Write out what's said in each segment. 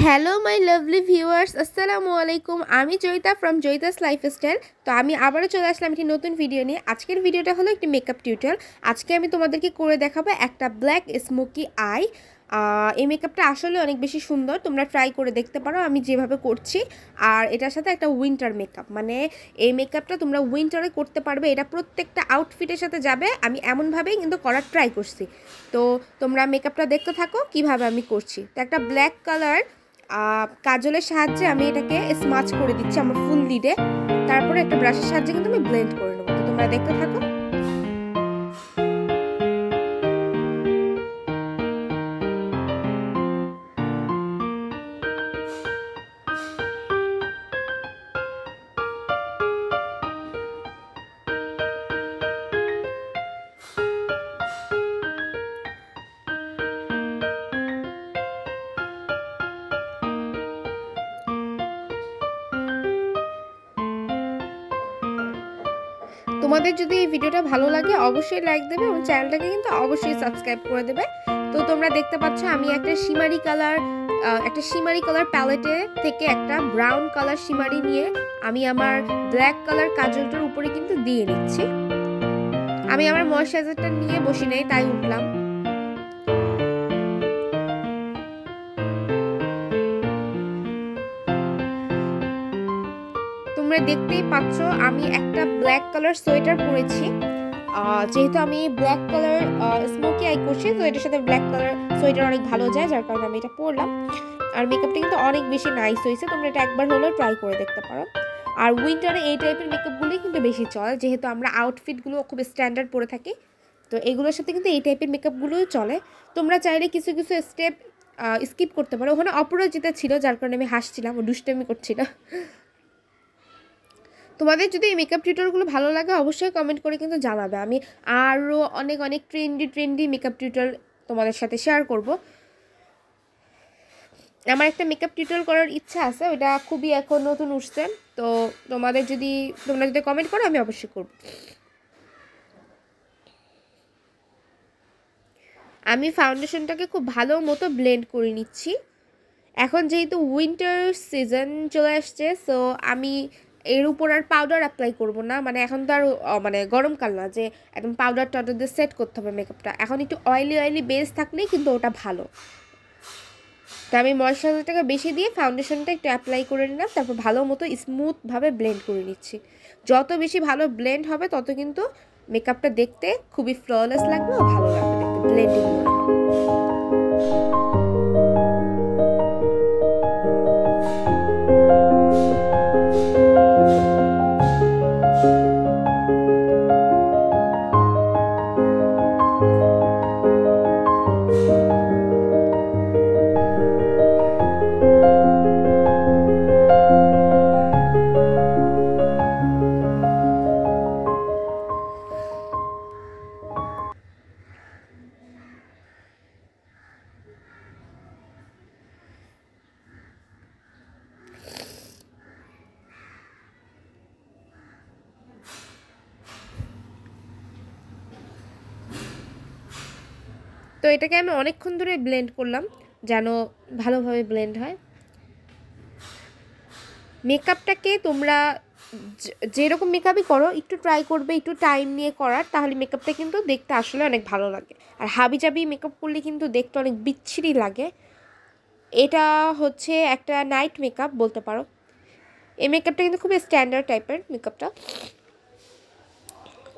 Hello my lovely viewers, আসসালামু আলাইকুম। আমি জয়িতা ফ্রম জয়িতাস লাইফস্টাইল। তো আমি আবারও চলে আসলাম একটি নতুন ভিডিও নিয়ে। আজকের ভিডিওটা হলো একটি মেকআপ টিউটোরিয়াল। আজকে আমি তোমাদেরকে করে দেখাবো একটা ব্ল্যাক স্মোকি আই। এই মেকআপটা আসলে অনেক বেশি সুন্দর, তোমরা ট্রাই করে দেখতে পারো আমি যেভাবে করছি। আর এটার সাথে একটা উইন্টার মেকআপ, মানে এই মেকআপটা তোমরা উইন্টারে করতে পারবে, এটা প্রত্যেকটা আউটফিটের সাথে যাবে। আমি এমনভাবেই কিন্তু করার ট্রাই করছি। তো তোমরা মেকআপটা দেখতে থাকো কিভাবে আমি করছি। তো একটা ব্ল্যাক কালার কাজলের সাহায্যে আমি এটাকে স্মাচ করে দিচ্ছি আমার ফুল লিডে। তারপরে একটা ব্রাশের সাহায্যে কিন্তু আমি ব্লেন্ড করে নেবো। তো তোমরা দেখতে থাকো। তোমাদের যদি এই ভিডিওটা ভালো লাগে অবশ্যই লাইক দেবে এবং চ্যানেলটাকে কিন্তু অবশ্যই সাবস্ক্রাইব করে দেবে। তো তোমরা দেখতে পাচ্ছ আমি একটা শিমারি কালার প্যালেটে থেকে একটা ব্রাউন কালার শিমারি নিয়ে আমি আমার ব্ল্যাক কালার কাজলটার উপরে কিন্তু দিয়ে নিচ্ছি। আমি আমার ময়শ্চারাইজারটা নিয়ে বসি নাই, তাই উঠলাম। তোমরা দেখতেই পাচ্ছ আমি একটা ব্ল্যাক কালার সোয়েটার পরেছি। যেহেতু আমি ব্ল্যাক কালার স্মোকি আই করছি, তো এটার সাথে ব্ল্যাক কালার সোয়েটার অনেক ভালো যায়, যার কারণে আমি এটা পরলাম। আর মেকআপটা কিন্তু অনেক বেশি নাইস হয়েছে, তোমরা এটা একবার হলেও ট্রাই করে দেখতে পারো। আর উইন্টারে এই টাইপের মেকআপগুলোই কিন্তু বেশি চলে, যেহেতু আমরা আউটফিটগুলো খুব স্ট্যান্ডার্ড পরে থাকি। তো এগুলোর সাথে কিন্তু এই টাইপের মেকআপগুলোই চলে। তোমরা চাইলে কিছু কিছু স্টেপ স্কিপ করতে পারো। ওখানে অপরাজিতা ছিল, যার কারণে আমি হাসছিলাম, ও দুষ্টামি করছিল। তোমাদের যদি এই মেকআপ টিউটোরিয়ালগুলো ভালো লাগে অবশ্যই কমেন্ট করে কিন্তু জানাবে। আমি আরও অনেক অনেক ট্রেন্ডি মেকআপ টিউটোরিয়াল তোমাদের সাথে শেয়ার করব। আমার একটা মেকআপ টিউটোরিয়াল করার ইচ্ছা আছে, ওটা খুবই এখন নতুন উঠছে। তো তোমরা যদি কমেন্ট করো আমি অবশ্যই করব। আমি ফাউন্ডেশনটাকে খুব ভালো মতো ব্লেন্ড করে নিচ্ছি। এখন যেহেতু উইন্টার সিজন চলে আসছে, সো আমি এর উপর আর পাউডার অ্যাপ্লাই করব না। মানে এখন তো আর মানে গরমকাল না যে একদম পাউডার টাউডার দিয়ে সেট করতে হবে মেকআপটা। এখন একটু অয়েলি বেস থাকলেই কিন্তু ওটা ভালো। তো আমি ময়শ্চারাইজারটাকে বেশি দিয়ে ফাউন্ডেশনটা একটু অ্যাপ্লাই করে নিলাম, তারপর ভালো মতো স্মুথভাবে ব্লেন্ড করে নিচ্ছি। যত বেশি ভালো ব্লেন্ড হবে তত কিন্তু মেকআপটা দেখতে খুবই ফ্ললেস লাগবে ও ভালো লাগবে দেখতে, ব্লেন্ডিং মনে হবে। তো এটাকে আমি অনেকক্ষণ ধরে ব্লেন্ড করলাম যেন ভালোভাবে ব্লেন্ড হয়। মেকআপটাকে তোমরা যেরকম মেকআপই করো একটু ট্রাই করবে একটু টাইম নিয়ে করার, তাহলে মেকআপটা কিন্তু দেখতে আসলে অনেক ভালো লাগে। আর হাবিজাবি মেকআপ করলে কিন্তু দেখতে অনেক বিচ্ছিরি লাগে। এটা হচ্ছে একটা নাইট মেকআপ বলতে পারো। এই মেকআপটা কিন্তু খুব স্ট্যান্ডার্ড টাইপের মেকআপটা।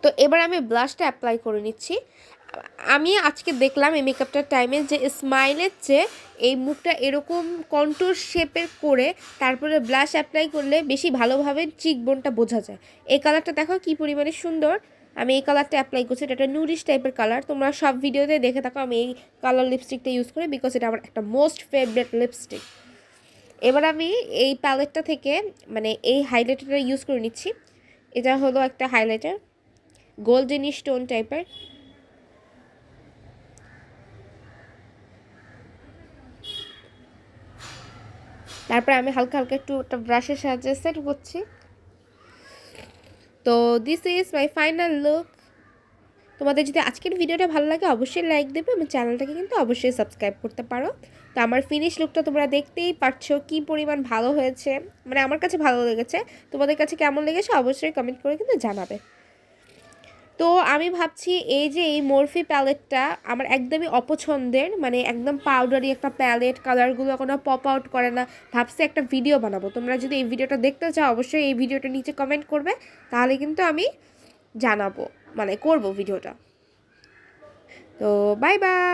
তো এবার আমি ব্লাশটা অ্যাপ্লাই করে নিচ্ছি। আমি আজকে দেখলাম এই মেকআপটার টাইমে যে স্মাইলের চেয়ে এই মুখটা এরকম কন্টুর শেপের করে তারপরে ব্লাশ অ্যাপ্লাই করলে বেশি ভালোভাবে চিকবোনটা বোঝা যায়। এই কালারটা দেখো কি পরিমাণে সুন্দর। আমি এই কালারটা অ্যাপ্লাই করছি, এটা একটা নুডিশ টাইপের কালার। তোমরা সব ভিডিওতে দেখে থাকো আমি এই কালার লিপস্টিকটা ইউজ করি, বিকজ এটা আমার একটা মোস্ট ফেভারিট লিপস্টিক। এবার আমি এই প্যালেটটা থেকে মানে এই হাইলাইটারটা ইউজ করে নিচ্ছি। এটা হলো একটা হাইলাইটার, গোল্ডেন স্টোন টাইপের। তারপরে আমি হালকা হালকা একটু একটা ব্রাশের সাহায্যে সেট করছি। তো this is my final look. তোমাদের যদি আজকের ভিডিওটা ভালো লাগে অবশ্যই লাইক দেবে এবং চ্যানেলটাকে কিন্তু অবশ্যই সাবস্ক্রাইব করতে পারো। তো আমার ফিনিশ লুকটা তোমরা দেখতেই পারছো কি পরিমাণ ভালো হয়েছে, মানে আমার কাছে ভালো লেগেছে। তোমাদের কাছে কেমন লেগেছে অবশ্যই কমেন্ট করে কিন্তু জানাবে। তো আমি ভাবছি এই যে এই মরফি প্যালেটটা আমার একদমই অপছন্দের, মানে একদম পাউডারি একটা প্যালেট, কালারগুলো কোনো পপ আউট করে না। ভাবছি একটা ভিডিও বানাবো, তোমরা যদি এই ভিডিওটা দেখতে চাও অবশ্যই এই ভিডিওটা নিচে কমেন্ট করবে, তাহলে কিন্তু আমি জানাবো, মানে করব ভিডিওটা। তো বাই বাই।